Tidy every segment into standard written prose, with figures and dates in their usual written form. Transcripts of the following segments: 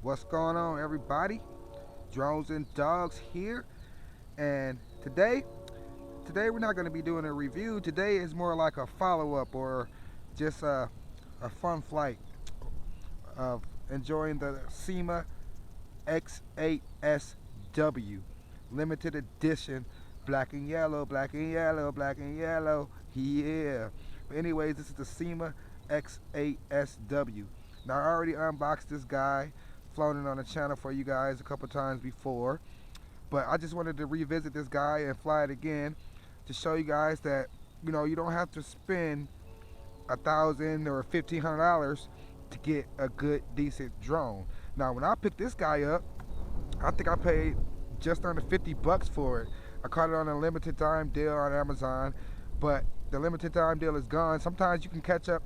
What's going on, everybody? Drones and Dogs here, and today we're not going to be doing a review. Today is more like a follow-up or just a fun flight of enjoying the Syma X8SW limited edition, black and yellow, black and yellow, black and yellow. Yeah. But anyways, this is the Syma X8SW. Now I already unboxed this guy, flown it on the channel for you guys a couple times before, but I just wanted to revisit this guy and fly it again to show you guys that you don't have to spend $1,000 or $1,500 to get a good decent drone. Now when I picked this guy up, I think I paid just under 50 bucks for it. I caught it on a limited time deal on Amazon, but the limited time deal is gone. Sometimes you can catch them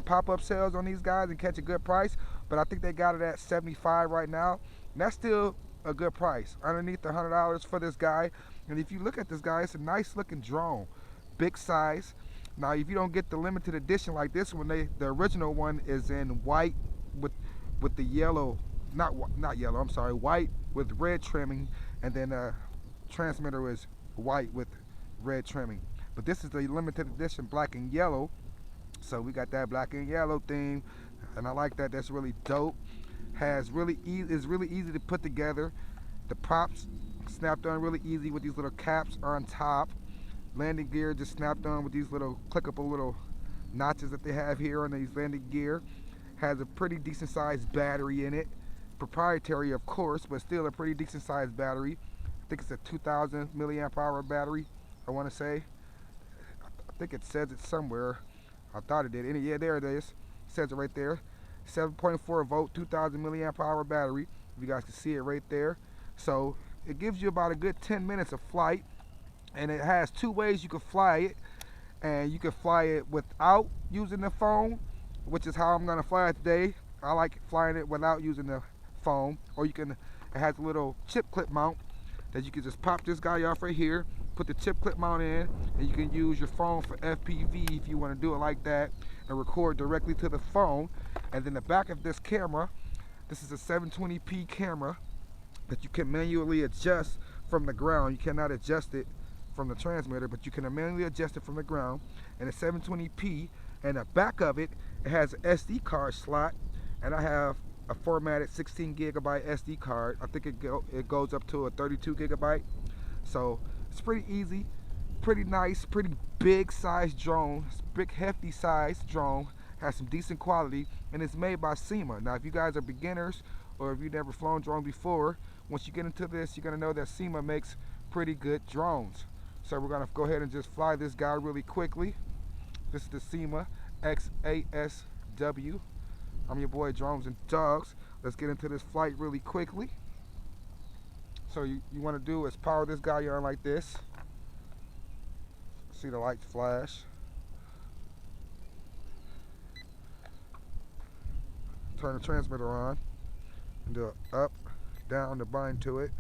pop-up sales on these guys and catch a good price, but I think they got it at 75 right now, and that's still a good price underneath the $100 for this guy. And if you look at this guy, it's a nice looking drone, big size. Now if you don't get the limited edition like this one, the original one is in white with the yellow, not yellow, I'm sorry, white with red trimming, and then transmitter is white with red trimming. But this is the limited edition black and yellow, so we got that black and yellow theme, and I like that. That's really dope. Is really easy to put together. The props snapped on really easy with these little caps on top. Landing gear just snapped on with these little clickable little notches that they have here on these landing gear. Has a pretty decent sized battery in it. Proprietary, of course, but still a pretty decent sized battery. I think it's a 2000 milliamp hour battery, I want to say. I think it says it somewhere. I thought it did. Yeah, there it is. It says it right there. 7.4 volt, 2000 milliamp hour battery. If you guys can see it right there. So it gives you about a good 10 minutes of flight, and it has two ways you can fly it. And you can fly it without using the phone, which is how I'm gonna fly it today. I like flying it without using the phone. Or it has a little chip clip mount that you can just pop this guy off right here, put the chip clip mount in, and you can use your phone for FPV if you want to do it like that and record directly to the phone. And then the back of this camera, this is a 720p camera that you can manually adjust from the ground. You cannot adjust it from the transmitter, but you can manually adjust it from the ground. And it's 720p, and the back of it, it has an SD card slot, and I have a formatted 16 gigabyte SD card. I think it goes up to a 32 gigabyte. So it's pretty easy, pretty nice, pretty big size drone. It's big hefty size drone, has some decent quality, and it's made by Syma. Now if you guys are beginners or if you've never flown drone before, once you get into this, you're gonna know that Syma makes pretty good drones. So we're gonna go ahead and just fly this guy really quickly. This is the Syma X8SW. I'm your boy Drones and Dogs. Let's get into this flight really quickly. So you want to do is power this guy on like this. See the lights flash. Turn the transmitter on and do a up, down to bind to it.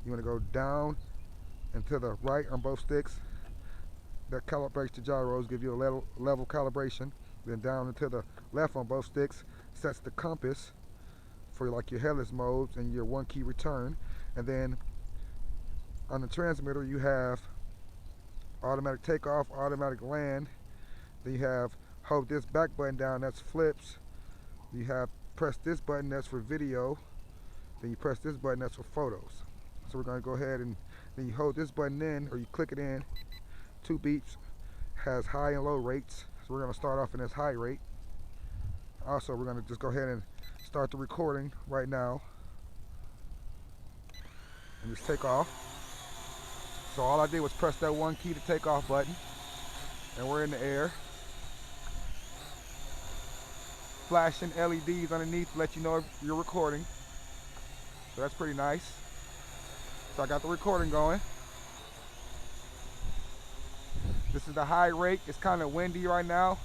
You want to go down and to the right on both sticks. That calibrates the gyros, give you a level calibration. Then down and to the left on both sticks sets the compass for like your headless modes and your one key return. And then on the transmitter you have automatic takeoff, automatic land. Then you have hold this back button down, that's flips. You have press this button, that's for video. Then you press this button, that's for photos. So we're going to go ahead and then you hold this button in, or you click it in. 2 beeps, has high and low rates. So we're going to start off in this high rate. Also, we're going to just go ahead and start the recording right now and just take off. So all I did was press that one key to take off button, and we're in the air. Flashing LEDs underneath to let you know if you're recording. So that's pretty nice. So I got the recording going. This is the high rate. It's kind of windy right now,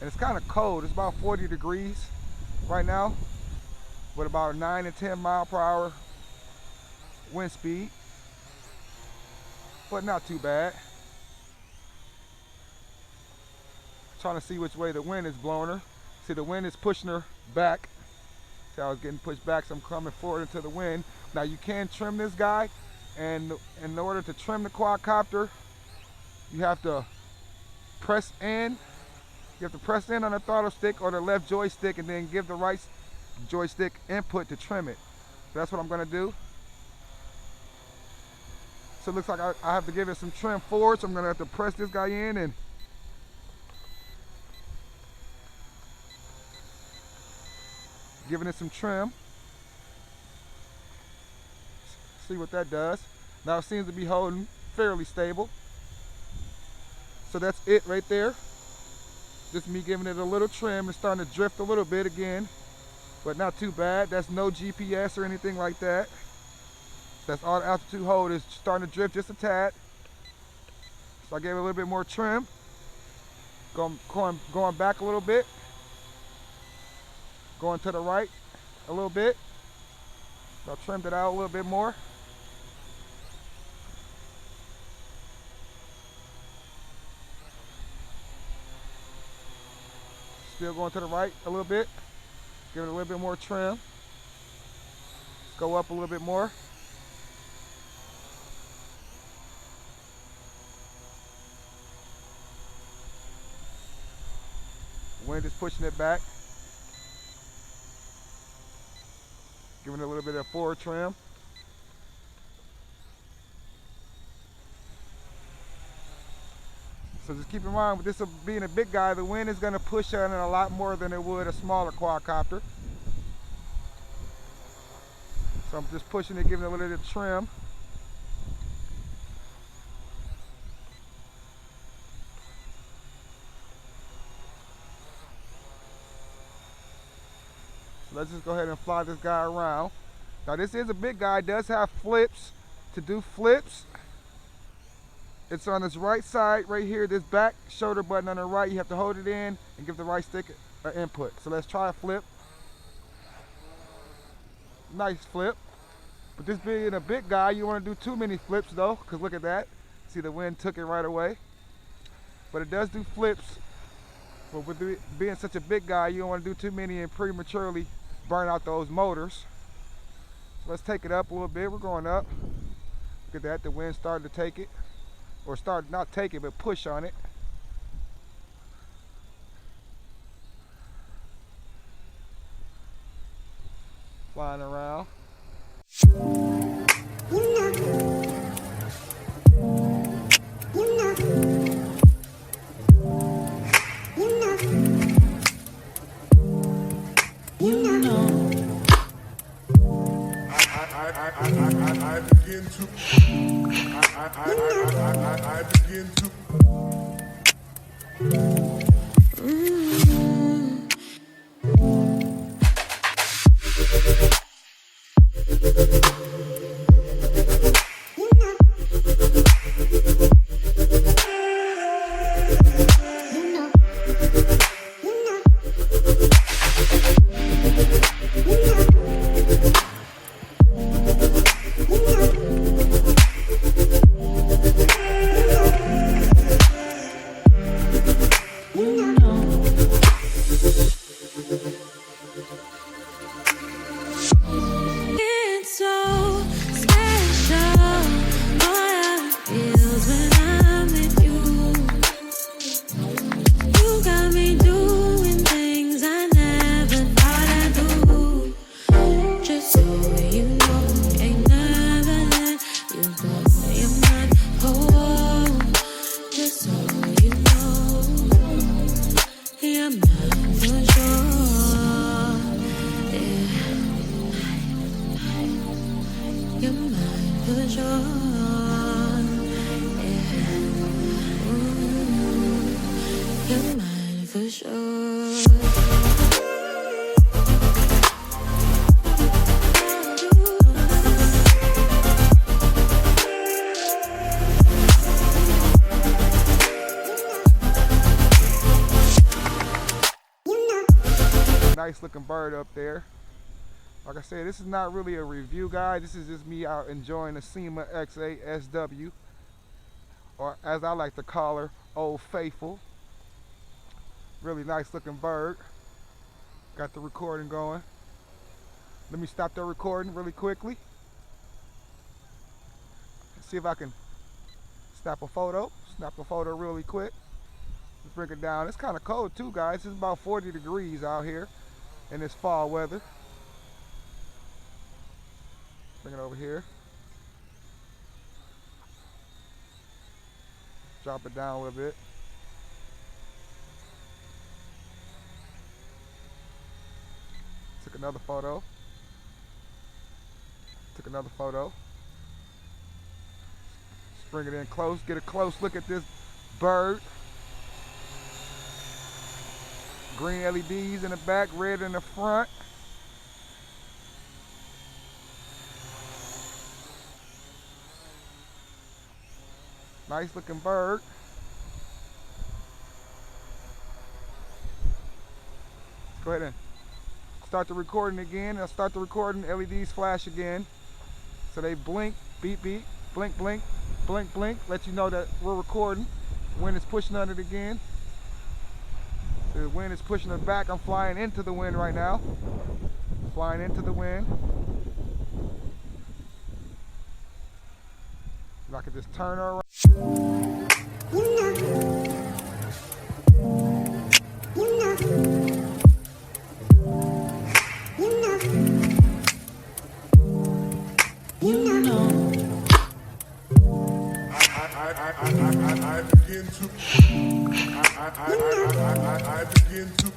and it's kind of cold. It's about 40 degrees right now with about 9 to 10 mile per hour wind speed, but not too bad. Trying to see which way the wind is blowing her. See, the wind is pushing her back See how I was getting pushed back, so I'm coming forward into the wind. Now you can trim this guy, and in order to trim the quadcopter, you have to press in. You have to press in on the throttle stick or the left joystick, and then give the right joystick input to trim it. So that's what I'm gonna do. So it looks like I have to give it some trim forward, so I'm gonna have to press this guy in and giving it some trim. See what that does. Now it seems to be holding fairly stable. So that's it right there. Just me giving it a little trim. It's starting to drift a little bit again, but not too bad. That's no GPS or anything like that. That's all the altitude hold is starting to drift just a tad. So I gave it a little bit more trim. Going back a little bit. Going to the right a little bit. So I trimmed it out a little bit more. Still going to the right a little bit. Give it a little bit more trim. Let's go up a little bit more. Wind is pushing it back. Giving it a little bit of forward trim. So just keep in mind, with this being a big guy, the wind is going to push on it a lot more than it would a smaller quadcopter. So I'm just pushing it, giving it a little bit of trim. So let's just go ahead and fly this guy around. Now this is a big guy, it does have flips. To do flips, it's on this right side right here, this back shoulder button on the right. You have to hold it in and give the right stick an input. So let's try a flip. Nice flip. But this being a big guy, you want to do too many flips though, because look at that. See, the wind took it right away. But it does do flips. But with it being such a big guy, you don't want to do too many and prematurely burn out those motors. So let's take it up a little bit. We're going up. Look at that, the wind started to take it. Or start not take it, but push on it. Flying around. I begin to Nice looking bird up there. Like I said, this is not really a review guide. This is just me out enjoying the Syma X8SW, or as I like to call her, Old Faithful. Really nice looking bird. Got the recording going. Let me stop the recording really quickly. See if I can snap a photo. Snap a photo really quick. Let's bring it down. It's kind of cold too, guys. It's about 40 degrees out here in this fall weather. Bring it over here. Drop it down a little bit. Took another photo. Took another photo. Let's bring it in close. Get a close look at this bird. Green LEDs in the back, red in the front. Nice looking bird. Let's go ahead and start the recording again. I'll start the recording, LEDs flash again. So they blink, beep, beep, blink, blink, blink, blink. Let you know that we're recording. Wind is pushing on it again. The wind is pushing it back. I'm flying into the wind right now. Flying into the wind. If I could just turn her around. I begin to. I begin to.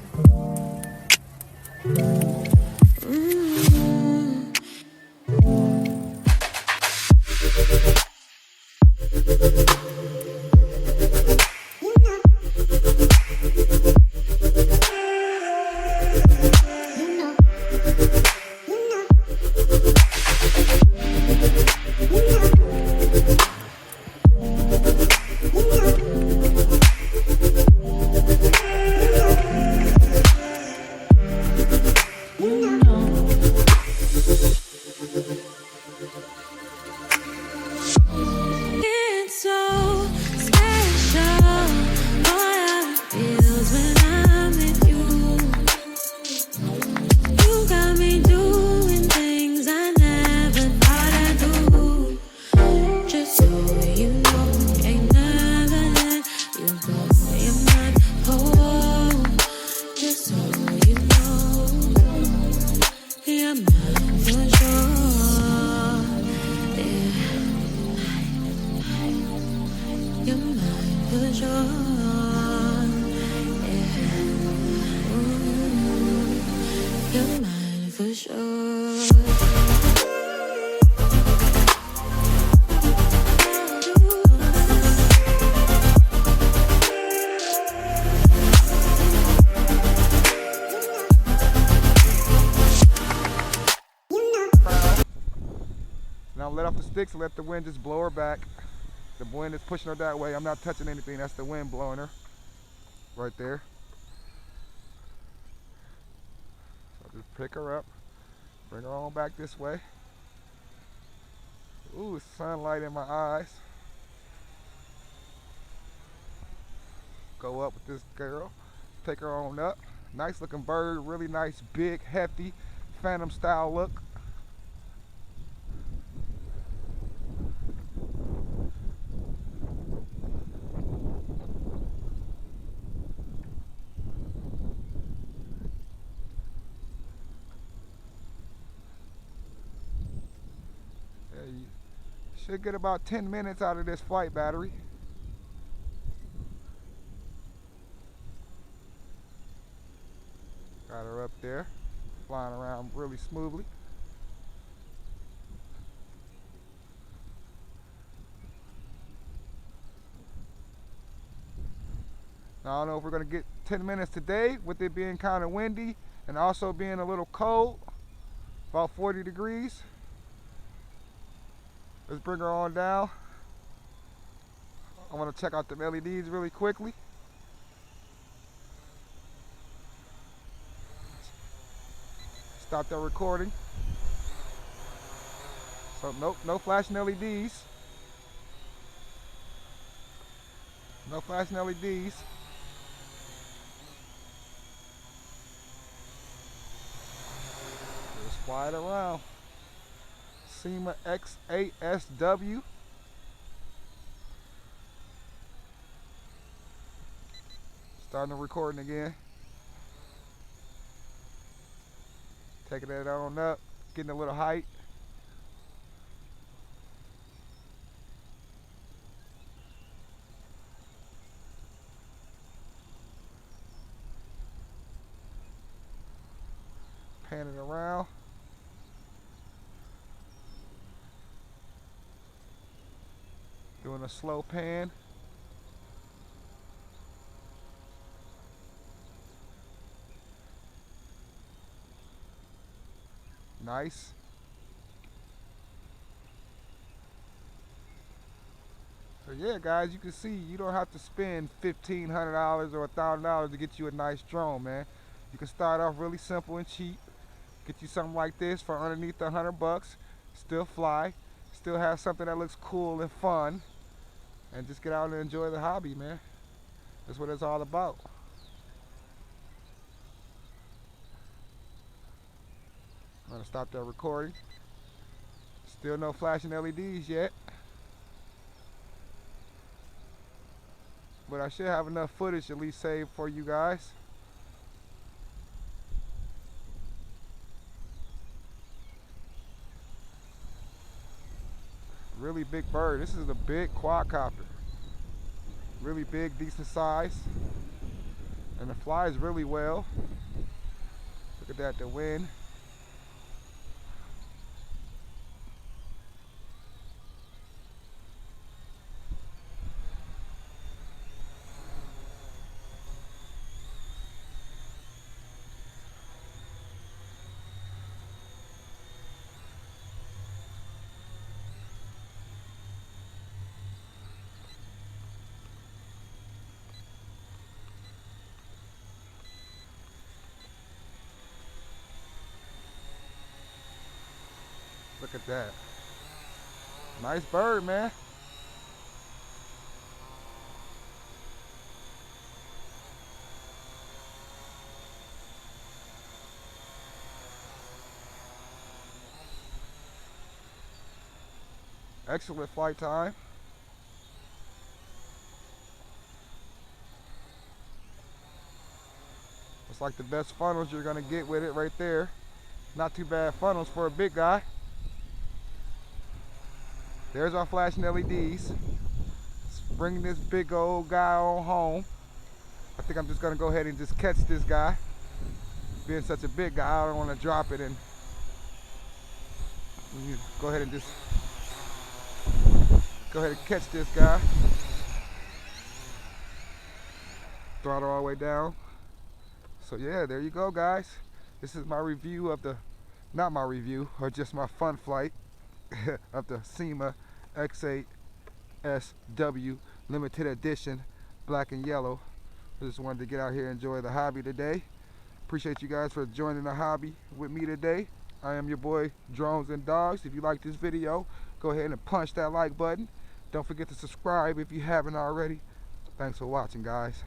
Now let off the sticks and let the wind just blow her back. The wind is pushing her that way. I'm not touching anything. That's the wind blowing her right there. So I'll just pick her up, bring her on back this way. Ooh, sunlight in my eyes. Go up with this girl, take her on up. Nice looking bird, really nice, big, hefty, phantom style look. You should get about 10 minutes out of this flight battery. Got her up there, flying around really smoothly. Now I don't know if we're gonna get 10 minutes today with it being kind of windy and also being a little cold, about 40 degrees. Let's bring her on down. I want to check out the LEDs really quickly. Stop that recording. So nope, no flashing LEDs. No flashing LEDs. Just Fly it around. Syma X8SW. Starting the recording again. Taking it on up, getting a little height. Pan it around. Doing a slow pan. Nice. So yeah, guys, you can see you don't have to spend $1,500 or $1,000 to get you a nice drone, man. You can start off really simple and cheap. Get you something like this for underneath $100. Still fly. Still have something that looks cool and fun. And just get out and enjoy the hobby, man. That's what it's all about. I'm gonna stop that recording. Still no flashing LEDs yet. But I should have enough footage at least saved for you guys. Really big bird. This is a big quadcopter. Really big, decent size. And it flies really well. Look at that, the wind. Look at that. Nice bird, man. Excellent flight time. It's like the best funnels you're gonna get with it right there. Not too bad funnels for a big guy. There's our flashing LEDs. Let's bring this big old guy on home. I think I'm just gonna go ahead and just catch this guy. Being such a big guy, I don't wanna drop it, and you go ahead and just go ahead and catch this guy. Throttle all the way down. So yeah, there you go, guys. This is my review of the, not my review, or just my fun flight of the Syma X8SW limited edition black and yellow. I just wanted to get out here and enjoy the hobby today. Appreciate you guys for joining the hobby with me today. I am your boy Drones and Dogs. If you like this video, go ahead and punch that like button. Don't forget to subscribe if you haven't already. Thanks for watching, guys.